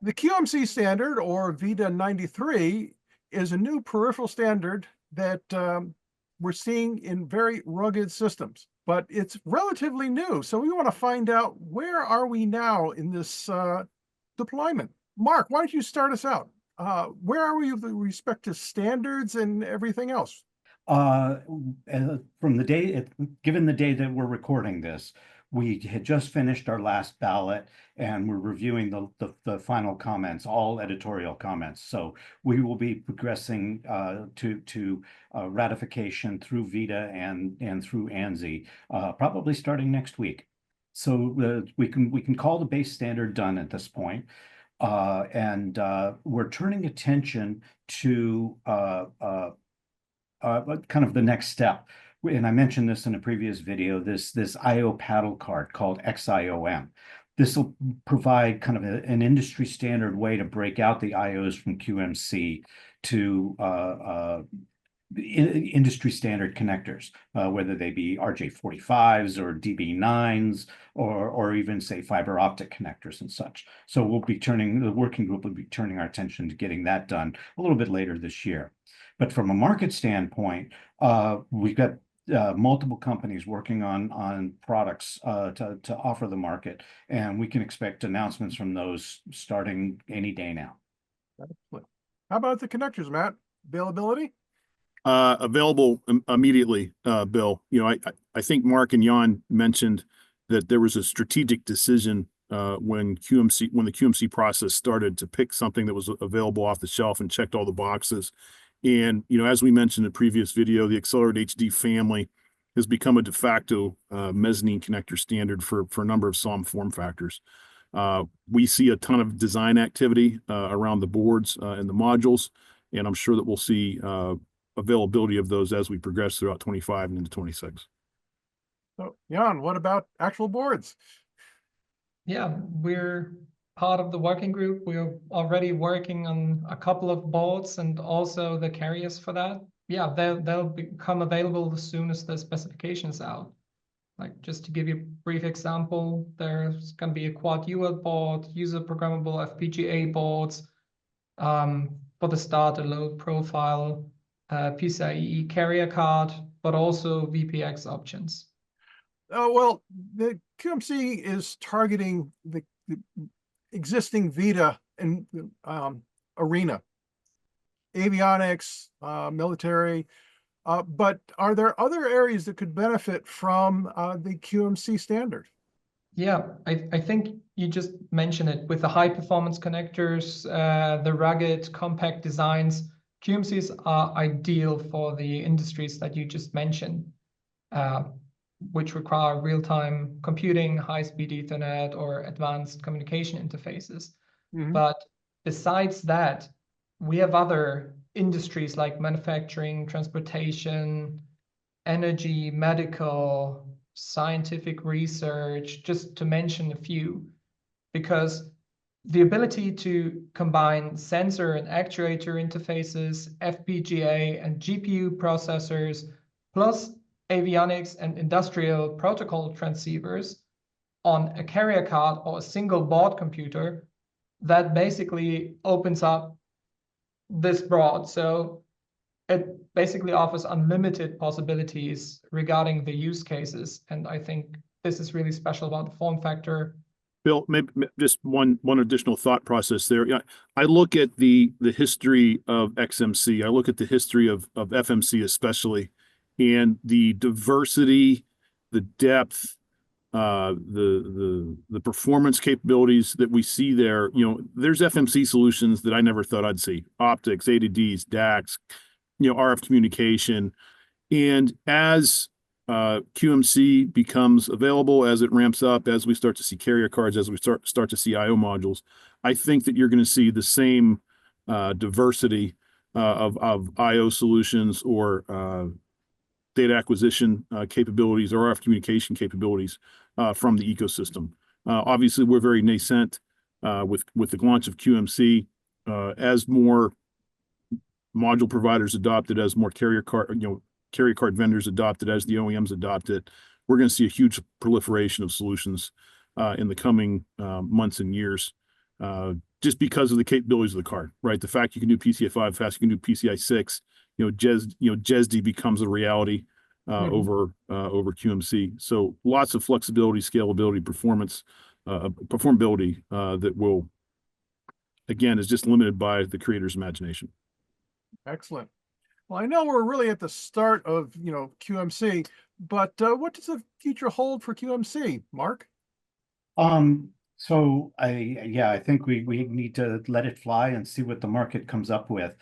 The QMC standard, or VITA 93, is a new peripheral standard that we're seeing in very rugged systems, but it's relatively new. So we want to find out, where are we now in this deployment? Mark, why don't you start us out? Where are we with respect to standards and everything else? Uh, from the day, given the day that we're recording this, we had just finished our last ballot and we're reviewing the final comments, all editorial comments. So we will be progressing to ratification through VITA and through ANSI, probably starting next week. So we can call the base standard done at this point. And we're turning attention to kind of the next step. And I mentioned this in a previous video, this IO paddle card called XIOM. This will provide kind of an industry standard way to break out the IOs from QMC to industry standard connectors, whether they be RJ45s or DB9s, or even say fiber optic connectors and such. So the working group will be turning our attention to getting that done a little bit later this year. But from a market standpoint, we've got multiple companies working on products to offer the market, and we can expect announcements from those starting any day now. How about the connectors, Matt? Availability? Available immediately, Bill. You know, I think Mark and Jan mentioned that there was a strategic decision when the QMC process started, to pick something that was available off the shelf and checked all the boxes. And, you know, as we mentioned in the previous video, the Accelerate HD family has become a de facto mezzanine connector standard for a number of SOM form factors. We see a ton of design activity around the boards and the modules, and I'm sure that we'll see availability of those as we progress throughout 25 and into 26. So, Jan, what about actual boards? Yeah, we're part of the working group. We're already working on a couple of boards and also the carriers for that. Yeah, they'll become available as soon as the specification's out. Like, just to give you a brief example, there's going to be a quad UART board, user programmable FPGA boards, for the start, a low profile PCIe carrier card, but also VPX options. Well, the QMC is targeting the existing VITA and arena, avionics, military, but are there other areas that could benefit from the QMC standard? Yeah, I think you just mentioned it with the high performance connectors, the rugged compact designs. QMCs are ideal for the industries that you just mentioned, which require real-time computing, high-speed Ethernet, or advanced communication interfaces. Mm-hmm. But besides that, we have other industries like manufacturing, transportation, energy, medical, scientific research, just to mention a few, because the ability to combine sensor and actuator interfaces, FPGA and GPU processors, plus avionics and industrial protocol transceivers on a carrier card or a single board computer, that basically opens up this broad. So it basically offers unlimited possibilities regarding the use cases. And I think this is really special about the form factor. Bill, maybe just one additional thought process there. Yeah, I look at the history of XMC. I look at the history of FMC especially, and the diversity, the depth, the performance capabilities that we see there. You know, there's FMC solutions that I never thought I'd see: optics, A to Ds, DACs, you know, RF communication, and as QMC becomes available, as it ramps up, as we start to see carrier cards, as we start to see IO modules, I think that you're going to see the same diversity of IO solutions or data acquisition capabilities or RF communication capabilities from the ecosystem. Obviously, we're very nascent with the launch of QMC. As more module providers adopt it, as more carrier card vendors adopt it, as the OEMs adopt it, we're going to see a huge proliferation of solutions in the coming months and years. just because of the capabilities of the card, right? The fact you can do PCI 5 fast, you can do PCI 6, JESD becomes a reality over QMC. So lots of flexibility, scalability, performability that will, again, is just limited by the creator's imagination. Excellent. Well, I know we're really at the start of, QMC, but what does the future hold for QMC, Mark? So I think we need to let it fly and see what the market comes up with.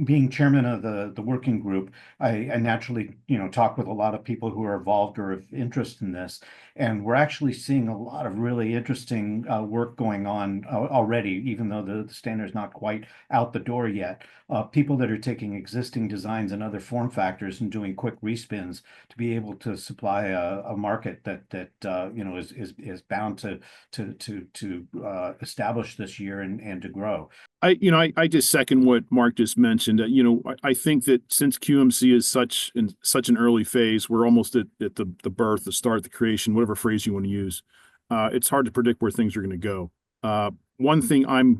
Being chairman of the working group, I naturally, talk with a lot of people who are involved or have interest in this. And we're actually seeing a lot of really interesting work going on already, even though the standard's not quite out the door yet. People that are taking existing designs and other form factors and doing quick respins to be able to supply a market that is bound to establish this year and to grow. I just second what Mark just mentioned. I think that since QMC is in such an early phase, we're almost at the birth, the start, the creation, whatever phrase you want to use. It's hard to predict where things are going to go. One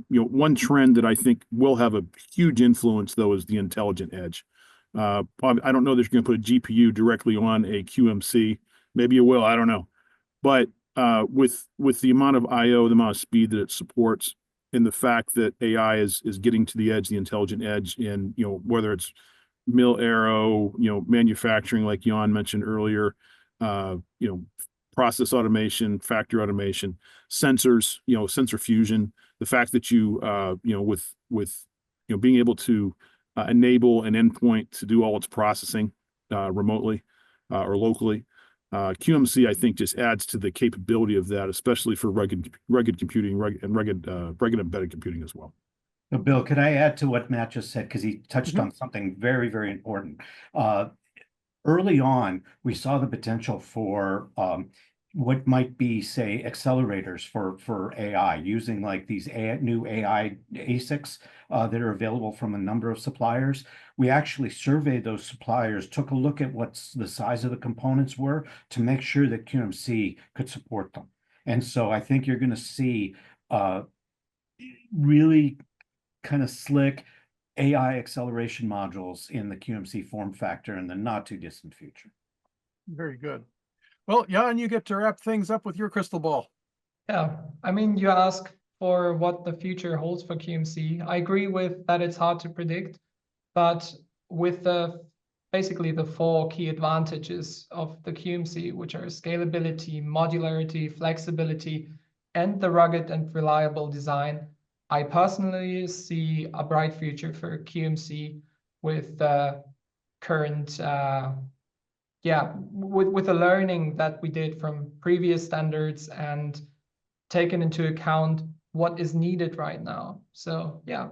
one trend that I think will have a huge influence, though, is the intelligent edge. I don't know that you're going to put a GPU directly on a QMC. Maybe you will. I don't know. But with the amount of I/O, the amount of speed that it supports, and the fact that AI is getting to the edge, the intelligent edge, and whether it's mil-aero, manufacturing, like Jan mentioned earlier, process automation, factory automation, sensors, sensor fusion, the fact that with being able to enable an endpoint to do all its processing remotely or locally. QMC, I think, just adds to the capability of that, especially for rugged computing and rugged embedded computing as well. So Bill, could I add to what Matt just said? Because he touched on something very, very important. Early on, we saw the potential for what might be, say, accelerators for AI, using like these new AI ASICs that are available from a number of suppliers. We actually surveyed those suppliers, took a look at what the size of the components were to make sure that QMC could support them. And so I think you're going to see really kind of slick AI acceleration modules in the QMC form factor in the not too distant future. Very good. Well, Jan, you get to wrap things up with your crystal ball. Yeah, I mean, you ask for what the future holds for QMC. I agree with that it's hard to predict, but with basically the 4 key advantages of the QMC, which are scalability, modularity, flexibility, and the rugged and reliable design, I personally see a bright future for QMC with the current with the learning that we did from previous standards and taken into account what is needed right now. So yeah,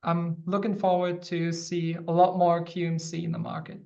I'm looking forward to see a lot more QMC in the market.